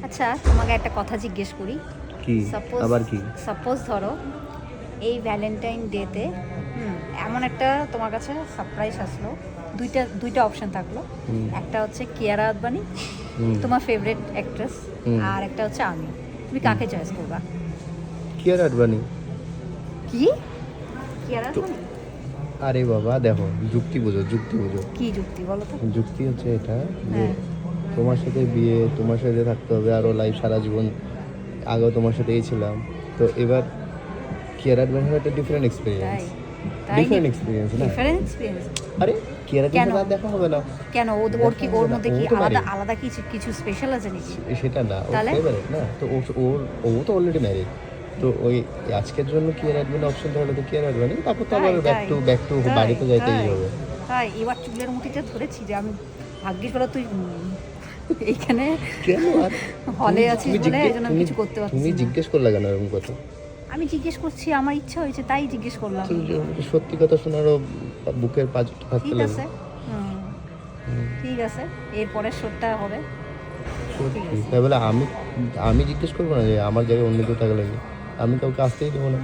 আচ্ছা তোমাকে একটা কথা জিজ্ঞেস করি। কি সাপোজ আবার কি? সাপোজ ধরো এই ভ্যালেন্টাইন ডেতে এমন একটা তোমার কাছে সারপ্রাইজ আসলো, দুইটা অপশন থাকলো। হুম। একটা হচ্ছে কিয়ারা আদবানি, হুম। তোমার ফেভারিট অ্যাক্ট্রেস, হুম। আর একটা হচ্ছে আমি। তুমি কাকে চয়েস করবা? কিয়ারা আডবাণী। কি কিয়ারা আদবানি? আরে বাবা দেখো, যুক্তি বোঝো, যুক্তি বোঝো। কি যুক্তি বলো তো? যুক্তি হচ্ছে এটা যে হ্যাঁ। তোমার সাথে বিয়ে, তোমার সাথে থাকতে হবে আরও লাইফ, সারা জীবন। আগেও তোমার সাথেই ছিলাম, তো এবার কিয়ারা আডবাণীর একটা ডিফারেন্ট এক্সপিরিয়েন্স। তাই তাই ডিফারেন্ট এক্সপিরিয়েন্স না? Different experience. আরে কিয়ারা কেন? সাথে আর দেখা হবে না। কেন ওর কি, দেখা ওর হবে না, মধ্যে ও কি তো আলাদা married। আলাদা কিছু কিছু স্পেশাল আছে নাকি? সেটা না, ও তাহলে? ফেভারিট না তো, ও তো অলরেডি ম্যারিড। তো ওই আজকের জন্য কিয়ারা আডবাণী অপশন তাহলে তো কিয়ারা আডবাণী, তারপর তো আবার ব্যাক টু বাড়িতে যাইতেই হবে। তাই এবার চুলের মুঠিতে ধরেছি যে আমি ভাগ্যিস বলো তুই এইখানে কেন আর হলে আছিস বলে এই জন্য আমি তুমি কিছু করতে পারছি তুমি না। জিজ্ঞেস করলে কেন এরকম কথা? আমি জিজ্ঞেস করছি, আমার ইচ্ছা হয়েছে তাই জিজ্ঞেস করলাম। তো সত্যি কথা শোনারও বুকের পাঁচ থাকতে ঠিক লাগে। আছে, ঠিক আছে, এরপরের শোটা হবে। ঠিক সত্যি আছে। তাই বলে আমি আমি জিজ্ঞেস করবো না যে আমার জায়গায় অন্য কেউ থাকলে কি? আমি কাউকে আসতেই দেবো না।